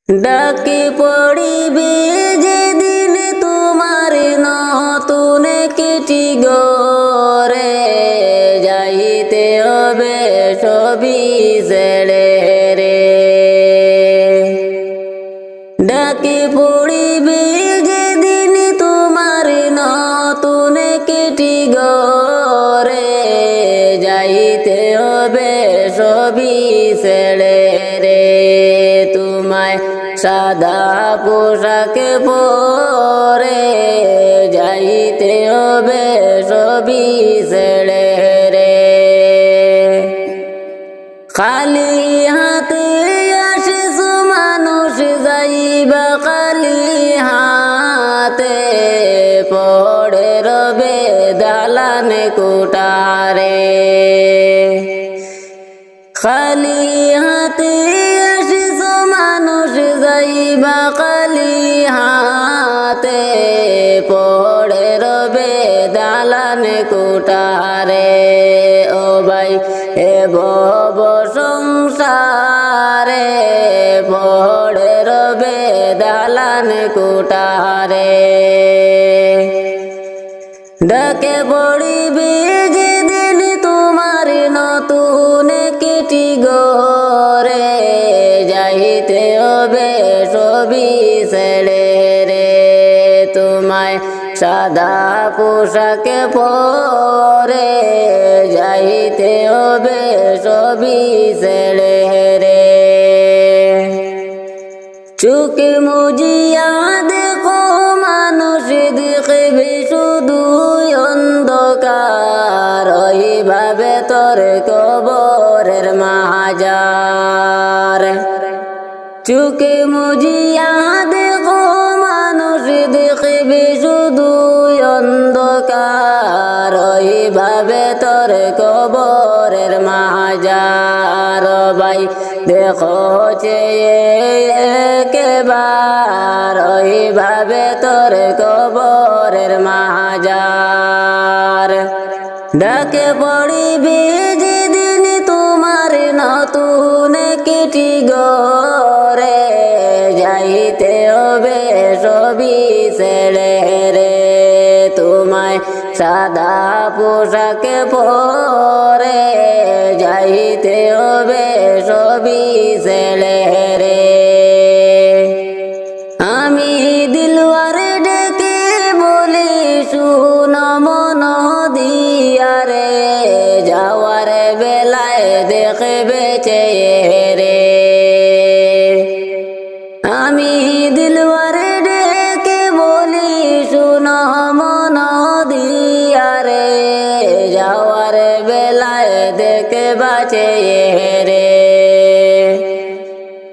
ডাকি পড়িবে যেদিন তোমার নতুন কেটি গরে যাইতে হবে সবই ছেড়ে রে। ডাকি পড়িবে যেদিন তোমার নতুন কেটি গরে যাইতে হবে সবই ছেড়ে রে। তোমায় সাদা পোশাকে পরে যাইতে হবে সবই ছেড়ে রে। খালি হাতে আসিস মানুষ যাইবা খালি হাতে পড়ে রবে দালান কোটারে। খালি হাতে আসিস মানুষ যাইবা খালি হাতে পড়ে রবে দালান কোটারে। ও ভাই এ ভব সংসারে পড়ে রবে দালান কোটারে। ডাকে পড়িবে যেদিন তোমার নতুন কেটি গরে যাইতে হবে সবই ছেড়ে রে। তোমায় সাদা পোশাকে পরে যাইতে হবে সবই ছেড়ে রে। চোখে মুজিয়া দেখো মানুষ দেখবে শুধু অন্ধকার ওইভাবে তোর কবরের মাজার। চোখে মুজিয়া দেখো মানুষ দেখবে শুধু অন্ধকার ওইভাবে তোর কবরের মাজার। ভাই দেখো চেয়ে একবার ওইভাবে তোর কবরের মাজার। ডাকে পড়িবে যেদিন তোমার নতুন কেটি গরে যাইতে হবে সবই ছেড়ে রে। তোমায় সাদা পোশাকে পরে যাইতে হবে সবই ছেড়ে রে। আমি দিলওয়ারে ডেকে বলি শুন মন দিয়ারে যাওয়ার বেলায় দেখবে চেয়ে রে। আমি দিলওয়ারে ডেকে বলি শুন মন দিয়ারে যাওয়ার বেলায় দেখবা চেয়ে রে।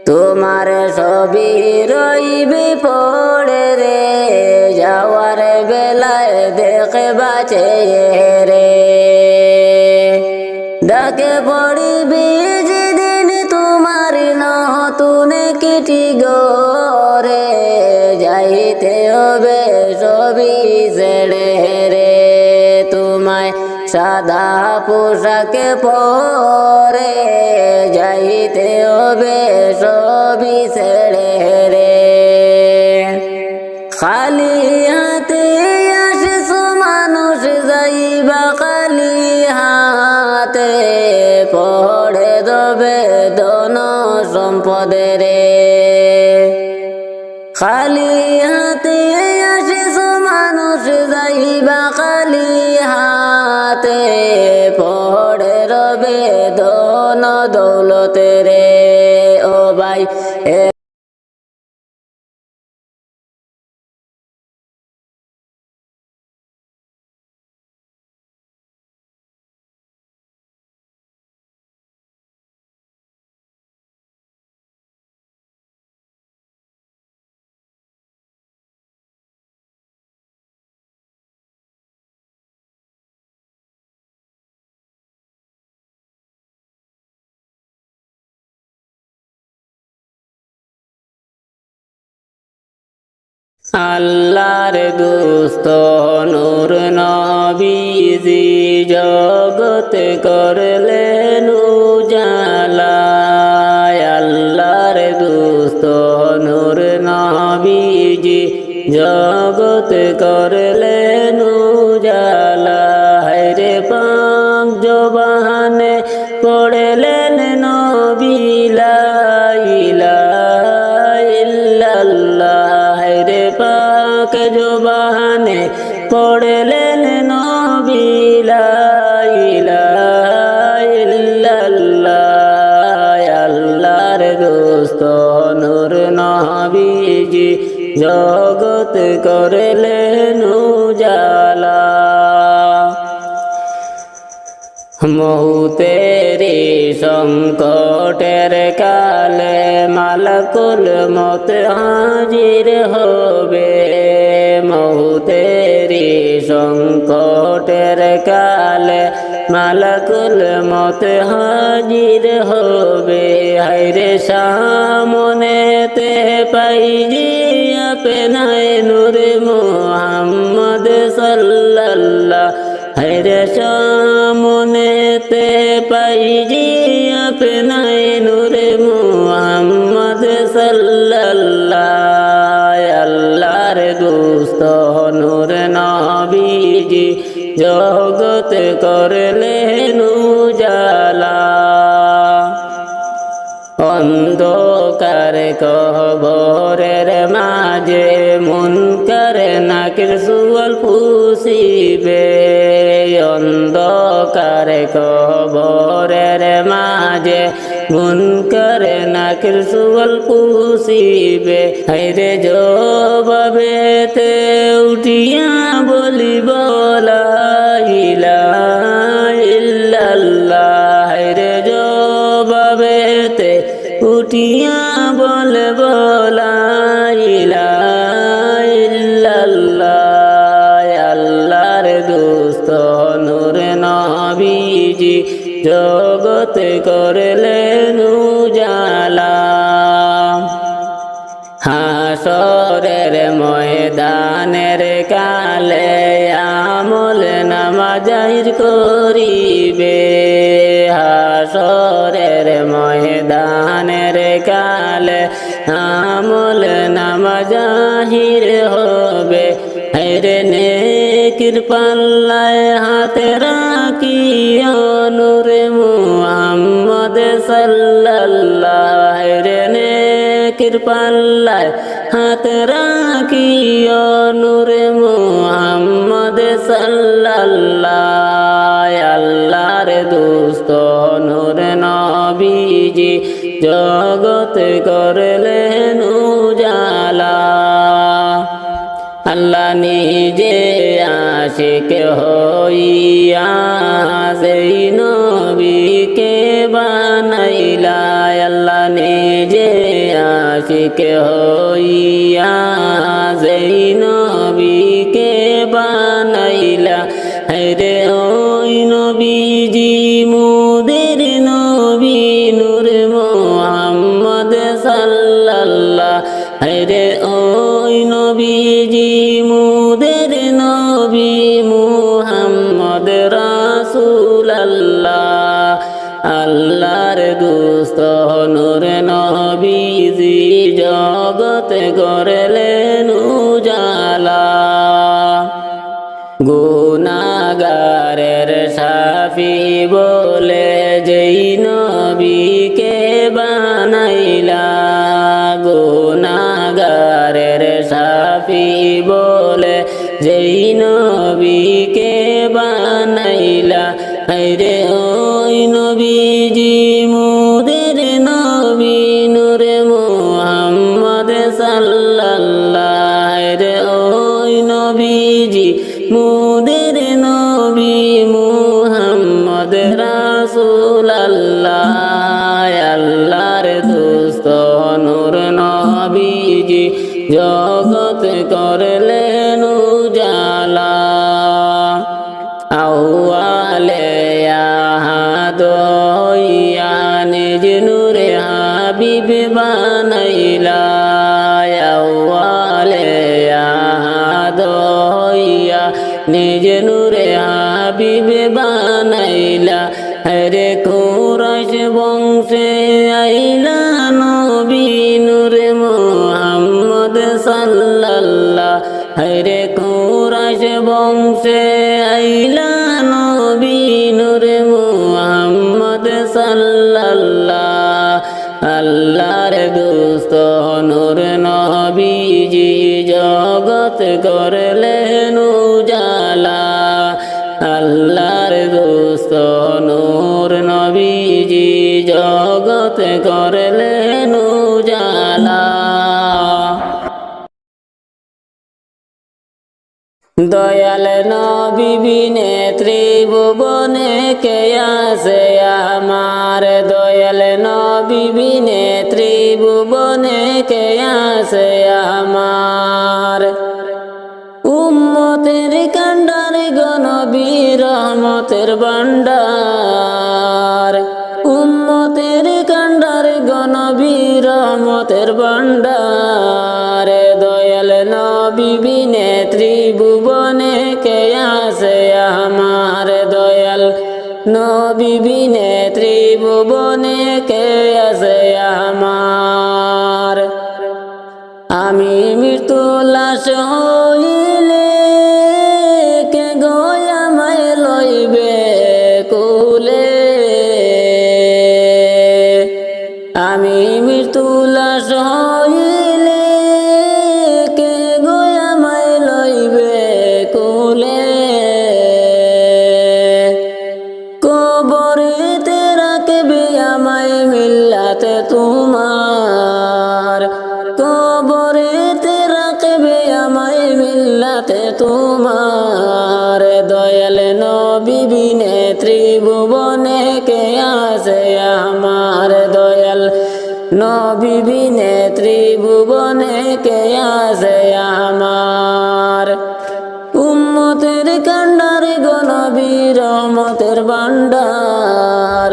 তোমার সবই রইবে পড়ে রে যাওয়ার বেলায় দেখবা চেয়ে রে। ডাকে পড়িবে যেদিন তোমার নতুন কেটি গরে যাইতে হবে সবই ছেড়ে রে। তোমায় সাদা পোশাকে পরে যাইতে হবে সবই ছেড়ে রে। খালি হাতে আসিস মানুষ যাইবা খালি হাতে পড়ে দেবে ধন সম্পদে রে। খালি হাতে আসিস মানুষ যাইবা খালি হাতে পড়ে রবে ধন দৌলতে রে। ও ভাই আল্লাহর দোস্ত নূর নবীজি জগতে করলেন উজালা। আল্লাহর দোস্ত জগত করলেন উজালা। হায়রে পাক জবানে পড়লেন নবী লা ইলাহা ইল্লাল্লাহ। হায়রে পাক জবানে পড়লেন নবী লা ইলাহা ইল্লাল্লাহ। আল্লাহর দোস্ত নূর নবীজি জগত করলেন উজালা। মৌতেরি সংকটের কালে মালাকুল মত হাজির হবে। মৌতেরি সংকটের কালে মালাকুল মত হাজির হবে। হায়রে সামনেতে পাইজি আপনায় নূর মুহাম্মদ সাল্লাল্লাহ। হায়রে সামনেতে পাইজি আপনায় নূর মুহাম্মদ সাল্লাল্লাহ। আল্লাহর দোস্ত নূর নবীজি জগত করলেন উজালা। অন্ধকার কবরের মাঝে মুনকার নাকির সুয়াল পুষিবে। অন্ধকার কবরের মাঝে মুনকার নাকির সুয়াল পুষিবে। হায়রে জবাবেতে উঠিয়া বলিব লা ইলাহা ইল্লাল্লাহ। হায়রে জবাবেতে উঠিয়া বলব লা ইলাহা ইল্লাল্লাহ। আল্লাহর দোস্ত নূর নবীজি জগত করলেন উজালা। হাসরের ময়দানের কালে আমল নামা জাহির করিবে। হাসরের ময়দানের কালে আমল নামা জাহির হবে। হায়রে নেকির পাল্লায় হাতে রাখিও নূর মুহাম্মদ সাল্লাল্লাহ। হায়রে নেকির পাল্লায় হাত রাখিও নূর মুহাম্মদ সাল্লাল্লাহ। আল্লাহর দোস্ত নূর নবীজি জগত করলেন উজালা। আল্লাহ নিজে আশিক হইয়া সেই নবীকে বানাইলা। আল্লাহ নিজে আশিক হইয়া সেই নবীকে বানাইলা। হায়রে ওই নবীজি মুদের নবী নূর মুহাম্মদ সাল্লাল্লাহ। হায়রে ওই নবীজি মুদের নবী মুহাম্মদ রাসূলুল্লাহ। আল্লাহর দোস্ত নূর নবীজি জগত করলেন উজালা। গুনাহগারের শাফি বলে যেই নবীকে বানাইলা। গুনাহগারের শাফি বলে যেই নবীকে বানাইলা। হায়রে ওই নবীজি মুদের নবী নূর মুহাম্মদ সাল্লাল্লাহ। হায়রে ওই নবীজি মুদের নবী মুহাম্মদ রাসূলুল্লাহ। আল্লাহর দোস্ত নূর নবীজি জগত করলেন উজালা। আউয়ালে আহাদ হইয়া নিজ নূরে হাবিব বানাইলা। আউয়ালে আহাদ হইয়া নিজ নূরে হাবিব বানাইলা। হরে কুরাইশ বংশে আইলা নবী নূর মুহাম্মদ সাল্লাল্লাহ। হরে কুরাইশ বংশে আইলা নবী নূরে মুহাম্মদ সাল্লাল্লাহ আল্লাহর দোস্ত নূর নবীজি জগৎ করলেন উজালা আল্লাহর দোস্ত নূর নবীজি জগৎ করলেন উজালা দয়াল নবী বিনে ত্রিভুবনে কে আছে আমার দয়াল নবী বিনে ত্রিভুবনে কে আছে আমার উম্মতের কান্ডার গনবী রহমতের ভান্ডার উম্মতের কান্ডার গনবী রহমতের ভান্ডার দয়াল নবী বিনে ত্রিভুবনে কে আছে আমার দয়াল নবী বিনে ত্রিভুবনে কে আছে আমার আমি মৃত্যু লাশ হইলে কে গয়ামায় লইবে কুলে আমি মৃত্যু লাশ হইলে কে গয়ামায় লইবে কুলে কবরেতে রাখবে আমায় মিল্লাতে তোমার কবরেতে রাখবে আমায় মিল্লাতে তোমার দয়াল নবী বিনে ত্রিভুবনে কে আছে আমার দয়াল নবী বিনে ত্রিভুবনে কে আছে আমার উম্মতের কান্ডার গনবী রহমতের ভান্ডার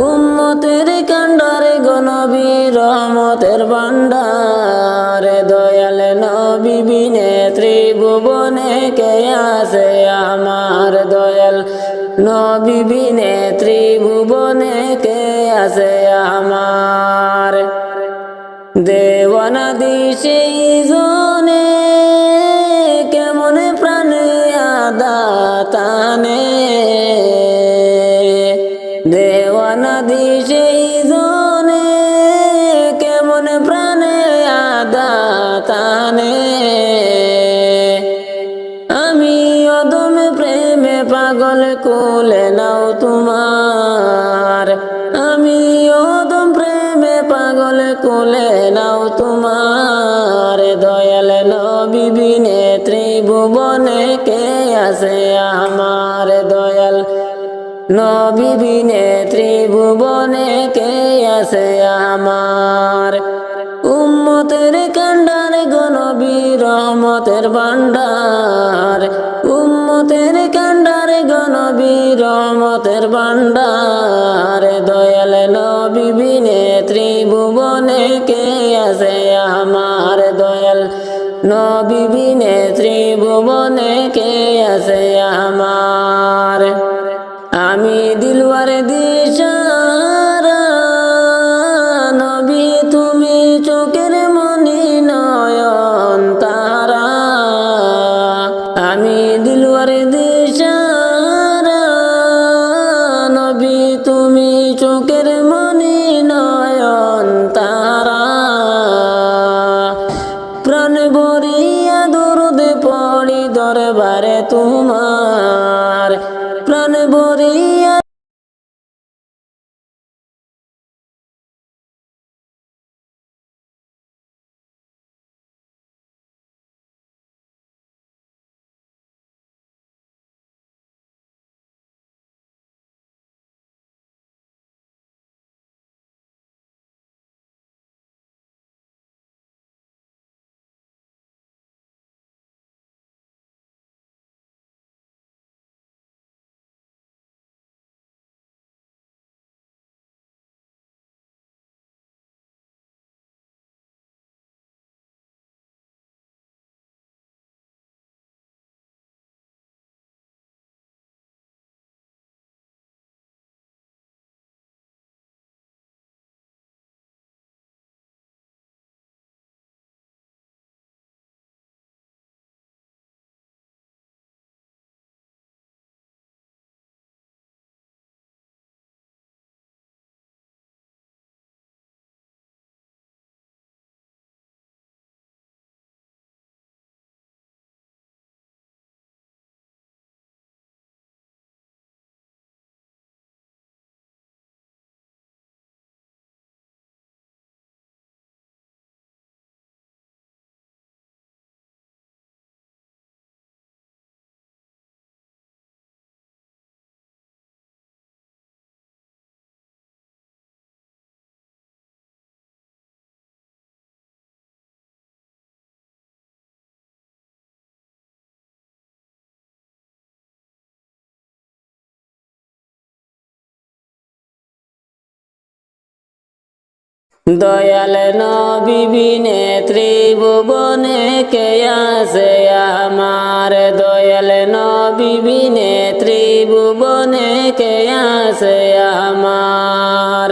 উম্মতের কান্ডার গনবী রহমতের ভান্ডার দয়াল নবী বিনে ত্রিভুবনে কে আছে আমার দয়াল নবী বিনে ত্রিভুবনে কে আছে আমার দেওয়ানা দিশে জনে কেমন প্রাণে আদাতানে দেওয়ানা দিশে জনে কেমন প্রাণে আদাতানে আমি অদম প্রেমে পাগল কোলে নাও তোমার আমি অদম প্রেমে পাগল কোলে নাও তোমার দয়াল নবী বিনে ত্রিভুবনে কে আছে আমার দয়াল নবী বিনে ত্রিভুবনে কে আছে আমার উম্মতের কান্ডার গনবী রহমতের ভান্ডার উম্মতের কান্ডার গনবী রহমতের ভান্ডার দয়াল নবী বিনে ত্রিভুবনে কে আছে আমার দয়াল নবী বিনে ত্রিভুবনে কে আছে আমার আমি দিলওয়ার দিশারা নবী তুমি চোখের মনি নয়ন তারা আমি দিলওয়ার দিশারা নবী তুমি চোখের মনি নয়ন তারা প্রাণ ভরিয়া দরুদ পড়ি দরবারে তোমার প্রাণ ভরিয়া দয়াল নবী বিনে ত্রিভুবনে কে আছে আমার, দয়াল নবী বিনে ত্রিভুবনে কে আছে আমার।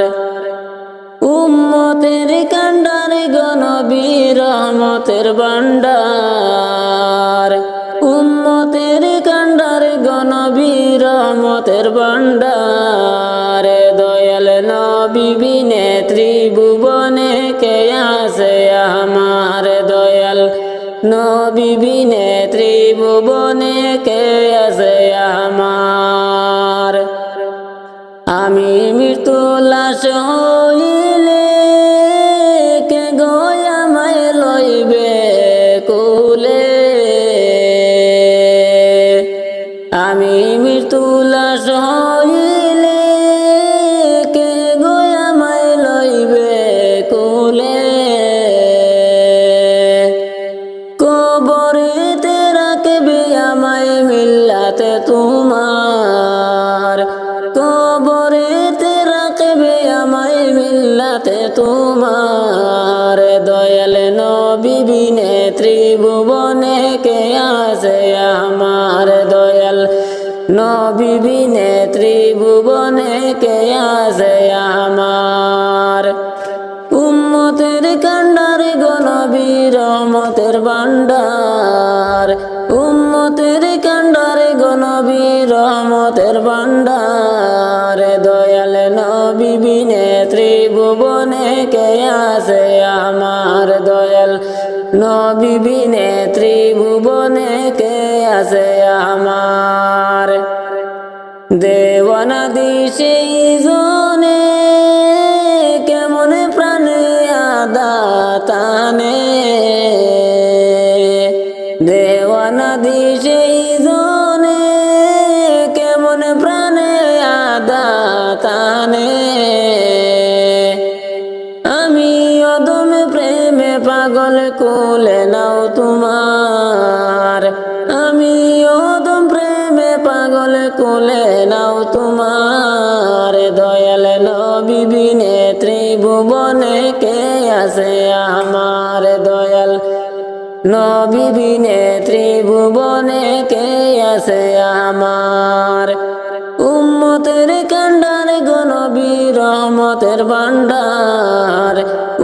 উম্মতের কান্ডারে গো নবী রহমতের ভান্ডার, উম্মতের কান্ডারে গো নবী রহমতের ভান্ডার। দয়াল নবী বিনে ত্রিভুবনে কে আছে আমার, দয়াল নবী বিনে ত্রিভুবনে কে আছে আমার। আমি মৃত্যু লাশ হইলে কে গো আমায় লইবে কুলে, আমি মৃত্যু লাশ হইলে কে গো আমায় লইবে কুলে। কবরেতে রাখবে আমায় মিল্লাতে তোমার, কবরেতে রাখবে আমায় মিল্লাতে তোমার। দয়াল নবী বিনে ত্রিভুবনে কে আছে আমার, দয়াল নবী বিনে ত্রিভুবনে কে আছে আমার। উম্মতের কান্ডারে গো নবী রহমতের ভান্ডার, উম্মতের কান্ডারে গো নবী রহমতের ভান্ডার। দয়াল নবী বিনে ত্রিভুবনে কে আছে আমার, দয়াল নবী বিনে ত্রিভুবনে কে আছে আমার। দেওয়ানা দিশে জনে কেমন প্রাণে আদাতানে, দেওয়ানা দিশে জনে কেমন প্রাণে আদাতানে। আমি অদম প্রেমে পাগল কোলে নাও তোমার, আমি অদম প্রেমে পাগল কোলে নাও তোমার। দয়াল নবী বিনে ত্রিভুবনে কে আছে আমার, দয়াল নবী বিনে ত্রিভুবনে কে আছে আমার। উম্মতের কান্ডারে গো নবী রহমতের ভান্ডার,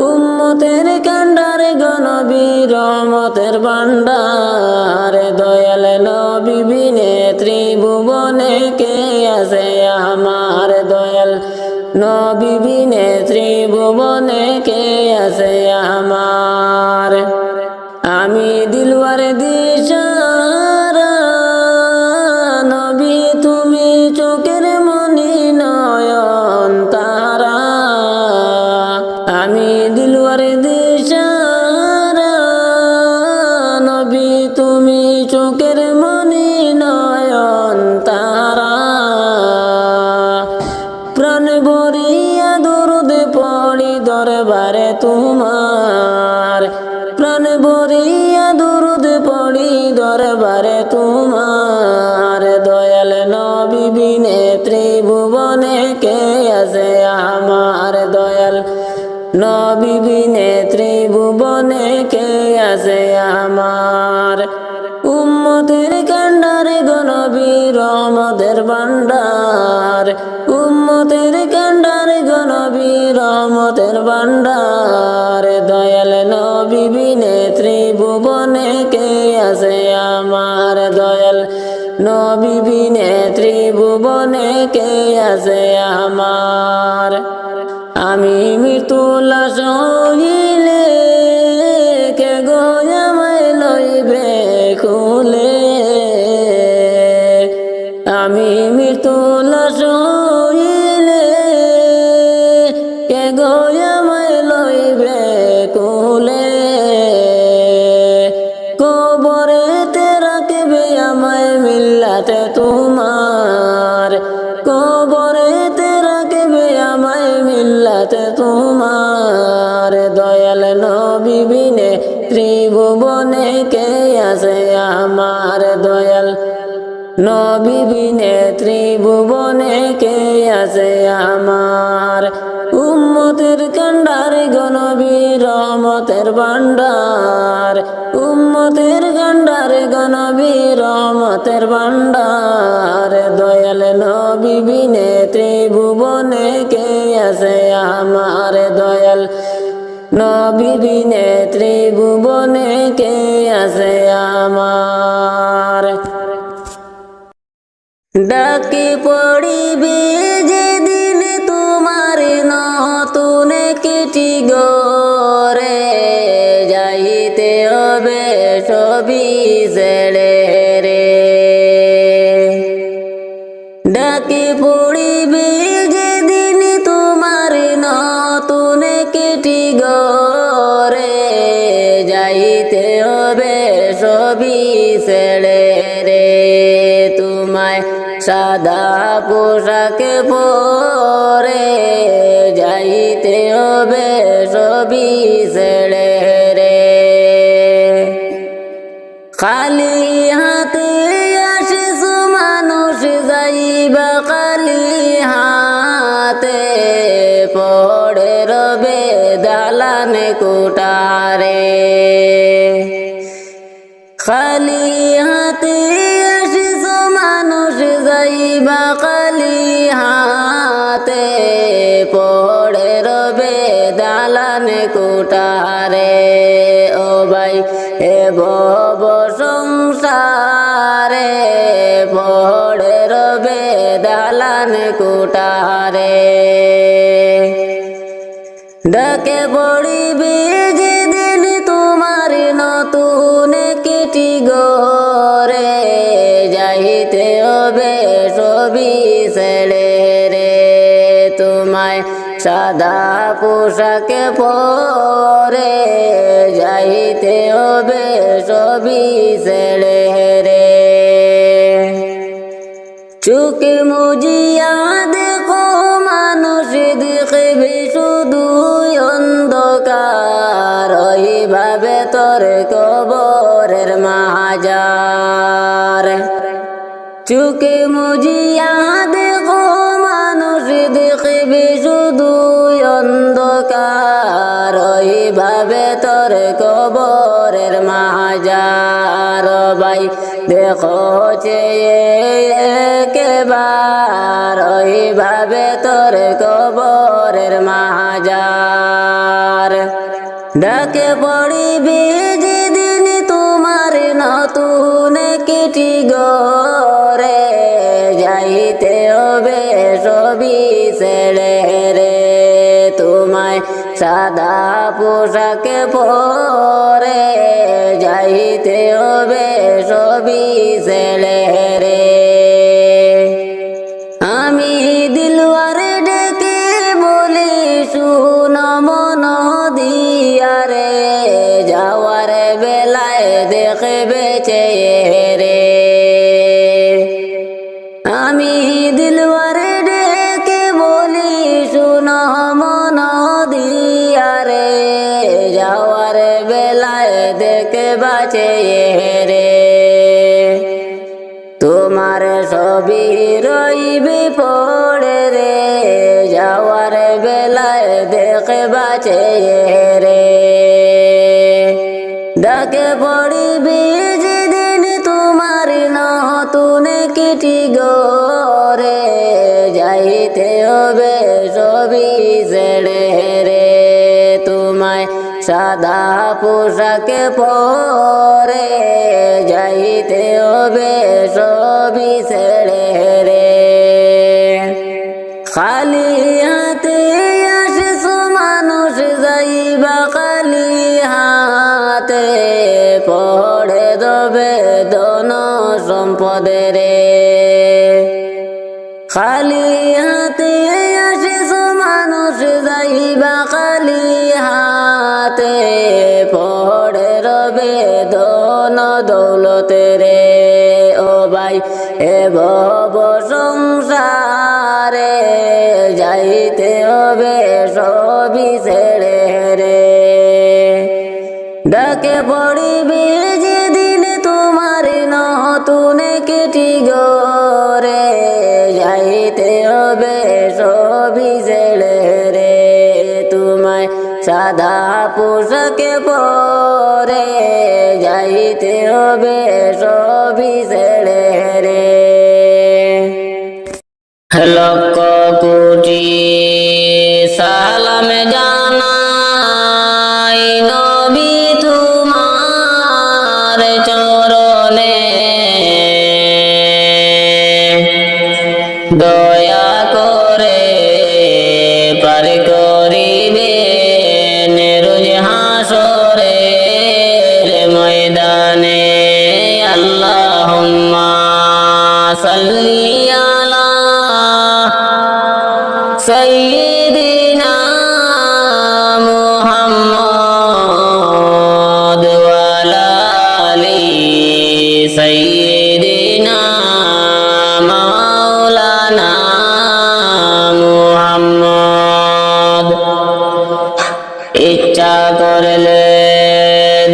উম্মতের কান্ডারে গো নবী রহমতের ভান্ডার। দয়াল নবী বিনে ত্রিভুবনে কে আছে আমার, দয়াল নবী বিনে ত্রিভুবনে কে আছে আমার। আমি দিলওয়ার দিশারা নবী তুমি চোখের মনি নয়ন তারা, আমি দিলওয়ার দিশারা নবী তুমি চোখের মনি নয়ন তারা। প্রাণ ভরিয়া দরুদ পড়ি দরবারে তোমার, প্রাণ ভরিয়া দরুদ পড়ি দরবারে তোমার। দয়াল নবী বিনে ত্রিভুবনে কে আছে আমার, দয়াল নবী বিনে ত্রিভুবনে কে আছে আমার। উম্মতের কান্ডারে গো নবী রহমতের ভান্ডার, উম্মতের কান্ডারে গো নবী রহমতের ভান্ডার। দয়াল নবী বিনে ত্রিভুবনে কে আছে আমার, দয়াল নবী বিনে ত্রিভুবনে কে আছে আমার। আমি মৃত্যু লাশ হইলে কে গো আমায় লইবে কুলে, আমি মৃত্যু লাশ হইলে কে গো আমায় লইবে কুলে। কবরেতে রাখবে আমায় মিল্লাতে তোমার, কবরেতে রাখবে আমায় মিল্লাতে তোমার। দয়াল নবী বিনে ত্রিভুবনে কে আছে আমার, দয়াল নবী বিনে ত্রিভুবনে কে আছে আমার। উম্মতের কান্ডারে গনবী রহমতের ভান্ডার, উম্মতের কান্ডারে গনবী রহমতের ভান্ডার। দয়াল নবী বিনে ত্রিভুবনে কে আছে আমার, দয়াল নবী বিনে ত্রিভুবনে কে আছে আমার। ডাকি পড়িবে যেদিন তোমার নতুন কিটি গরে, যাইতে হবে সবই ছেড়ে রে। ডাকি পড়িবে যেদিন তোমার নতুন কিটি গরে, যাইতে হবে সবই ছেড়ে রে। তোমায় সাদা পোশাকে পরে, যাইতে হবে সবই ছেড়ে রে। খালি হাতে আসিস মানুষ, যাইবা খালি হাতে, পড়ে রবে দালানে কোটারে। খালি হাতে আসিস মানুষ, যাইবা খালি হাতে, পড়ে রবে দালানে কোটারে। ও ভাই এ ভব সংসারে, পড়ে রবে দালানে কোটারে। ডাকে পড়িবে যেদিন তোমার নতুন কিটি গরে, যাইতে হবে সবই ছেড়ে রে। তোমায় সাদা পোশাকে পরে, যাইতে হবে সবই ছেড়ে রে। চোখে মুজিয়া দেখো মানুষ, দেখবে শুধু অন্ধকার, ওইভাবে তোর কবরের মাজার। চোখে মুজিয়া দেখো মানুষ, দেখবে শুধু অন্ধকার, ওইভাবে তোর কবরের মাজার। ভাই দেখো একবার, ওইভাবে তোর কবরের মাজার। ডাকে পড়িবে যেদিন তোমার নতুন কিটি গরে, যাইতে হবে সবই ছেড়ে রে। তোমায় সাদা পোশাকে পরে, যাইতে হবে সবই ছেড়ে রে। আমি দিলওয়ারে ডেকে বলি শুন মন দিয়ারে, যাওয়ার বেলায় দেখবে চেয়ে রে। আমি দিলওয়ারে ডেকে বলি শুন মন দিয়ারে, যাওয়ার বেলায় দেখবা চেয়ে রে। তোমার সবই রইবে পড়ে রে, যাওয়ার বেলায় দেখবা চেয়ে রে। ডাকে পড়িবে যেদিন তোমার নতুন কিটি গরে, যাইতে হবে সবই ছেড়ে রে। তোমায় সাদা পোশাকে পরে, যাইতে হবে সবই ছেড়ে রে। খালি হাতে আসিস মানুষ, যাইবা খালি হাতে, পড়ে দেবে ধন সম্পদে রে। খালি হাতে আসিস মানুষ, যাইবা খালি হাতে, পড়ে রবে ধন দৌলতে রে। ও ভাই এ ভব সংসারে, যাইতে হবে সবই ছেড়ে রে। ডাকে পড়িবে যেদিন তোমার নতুন কিটি গরে, যাইতে হবে সবই ছেড়ে রে। সাদা পোশাকে পরে যাইতে হবে সবই ছেড়ে রে। লক্ষ কোটি সালাম জানাই নবী তোমার চরণে, দয়া করে পার করিবেন রোজ হাসরের ময়দানে। আল্লাহুম্মা সাল্লি আলা সাইয়্যিদিনা মুহাম্মদ ওয়া আলা আলি সাইয়্যিদিনা মাওলানা মুহাম্মদ। ইচ্ছা করলে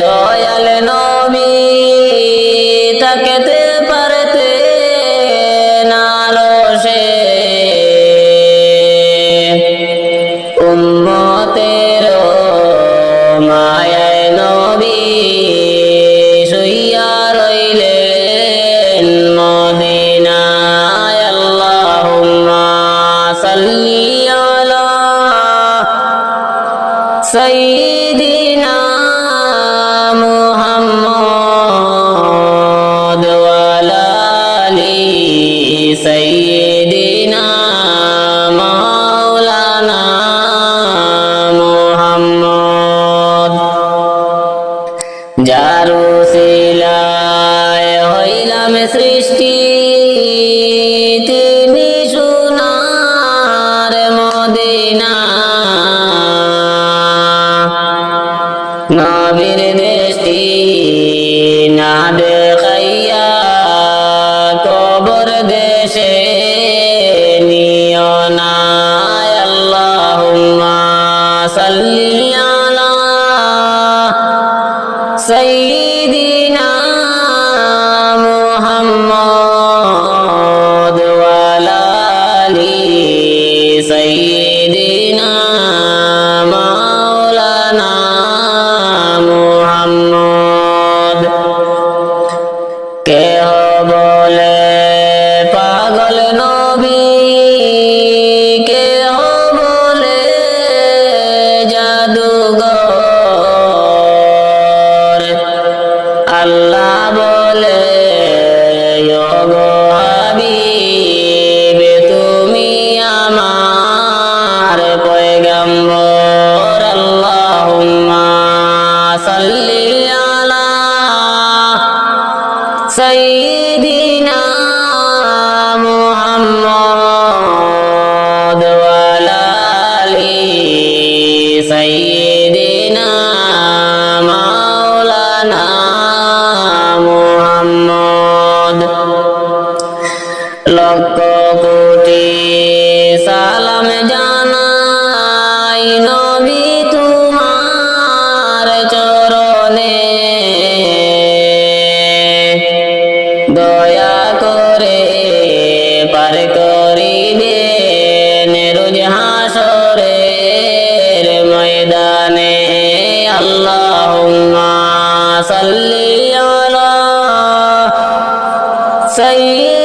দয়াল নবী তাকাতে পারতে নালসে, উম্মতের মায়ায় নবী শুইয়া রইলেন মদিনায়। আল্লাহুম্মা সাল্লি আলা সাইয়্যিদিনা মুহাম্মদ ওয়া আলা আলি সাইয়্যিদিনা মাওলানা মুহাম্মদ। যার উসিলায় হইলাম সৃষ্টি, তিনি সোনার মদিনা। নবীর দৃষ্টি না দেখাইয়া কবর দেশে নিও না। আল্লাহুম্মা সাল্লি আলা সাইয়্যিদিনা মুহাম্মদ ওয়া আলা আলি সাইয়্যিদিনা মাওলানা মুহাম্মদ। কেহ বলে পাগল নবী, কেহ বলে জাদুঘর, আল্লাহ বলে ও গো হাবিব তুমি আমার পয়গম্বর। আল্লাহুম্মা সাল্লি আলা সাইয়্যিদিনা মুহাম্মদ ওয়া আলা আলি সাইয়্যিদিনা মাওলানা মুহাম্মদ। লক্ষ কোটি সালাম জানাই নবী তোমার চরণে, দয়া করে পার করিবেন রোজ হাসরের ময়দানে। আল্লাহুম্মা সাল্লি আলা সাইয়্যিদিনা